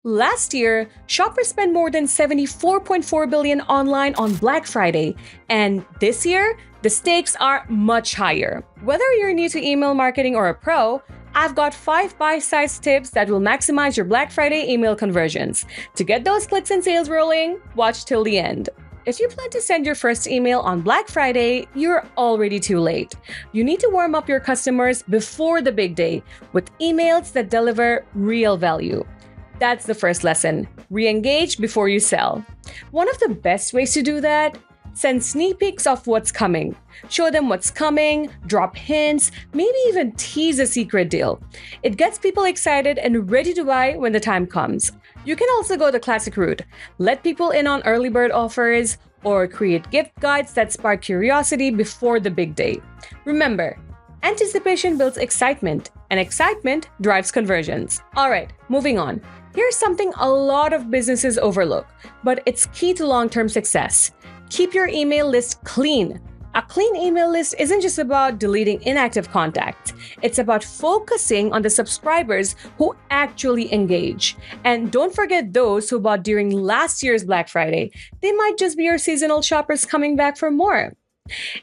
Last year, shoppers spent more than 74.4 billion online on Black Friday, and this year, the stakes are much higher. Whether you're new to email marketing or a pro, I've got 5 bite-sized tips that will maximize your Black Friday email conversions. To get those clicks and sales rolling, watch till the end. If you plan to send your first email on Black Friday, you're already too late. You need to warm up your customers before the big day with emails that deliver real value. That's the first lesson. Re-engage before you sell. One of the best ways to do that? Send sneak peeks of what's coming. Show them what's coming, drop hints, maybe even tease a secret deal. It gets people excited and ready to buy when the time comes. You can also go the classic route. Let people in on early bird offers or create gift guides that spark curiosity before the big day. Remember, anticipation builds excitement, and excitement drives conversions. All right, moving on. Here's something a lot of businesses overlook, but it's key to long-term success. Keep your email list clean. A clean email list isn't just about deleting inactive contacts. It's about focusing on the subscribers who actually engage. And don't forget those who bought during last year's Black Friday. They might just be your seasonal shoppers coming back for more.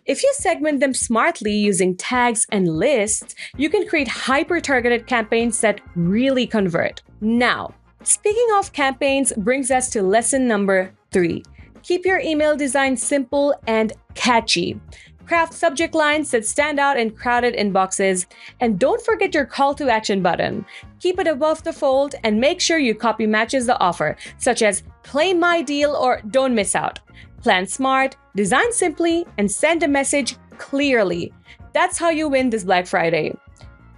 If you segment them smartly using tags and lists, you can create hyper-targeted campaigns that really convert. Now, speaking of campaigns brings us to lesson number 3. Keep your email design simple and catchy. Craft subject lines that stand out in crowded inboxes, and don't forget your call to action button. Keep it above the fold and make sure your copy matches the offer, such as claim my deal or don't miss out. Plan smart, design simply, and send a message clearly. That's how you win this Black Friday.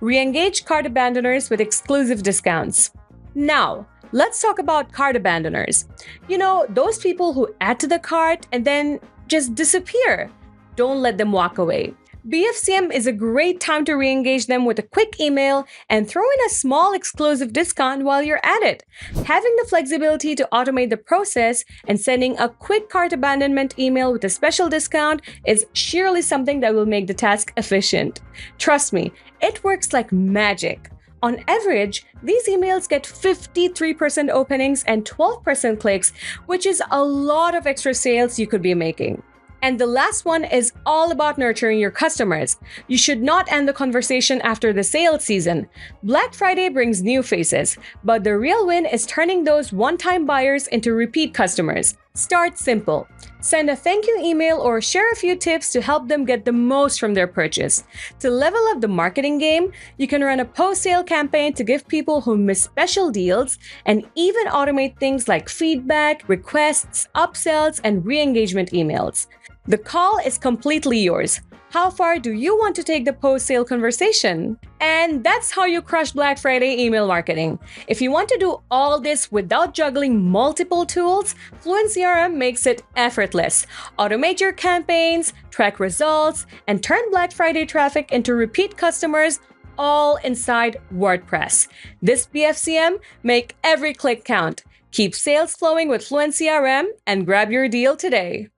Re-engage cart abandoners with exclusive discounts. Now, let's talk about cart abandoners. You know, those people who add to the cart and then just disappear. Don't let them walk away. BFCM is a great time to re-engage them with a quick email and throw in a small exclusive discount while you're at it. Having the flexibility to automate the process and sending a quick cart abandonment email with a special discount is surely something that will make the task efficient. Trust me, it works like magic. On average, these emails get 53% openings and 12% clicks, which is a lot of extra sales you could be making. And the last one is all about nurturing your customers. You should not end the conversation after the sales season. Black Friday brings new faces, but the real win is turning those one-time buyers into repeat customers. Start simple. Send a thank you email or share a few tips to help them get the most from their purchase. To level up the marketing game, you can run a post-sale campaign to give people who miss special deals and even automate things like feedback, requests, upsells, and re-engagement emails. The call is completely yours. How far do you want to take the post-sale conversation? And that's how you crush Black Friday email marketing. If you want to do all this without juggling multiple tools, fluentcrm makes it effortless. Automate your campaigns, track results, and turn Black Friday traffic into repeat customers all inside WordPress. This BFCM, make every click count. Keep sales flowing with fluentcrm and grab your deal today.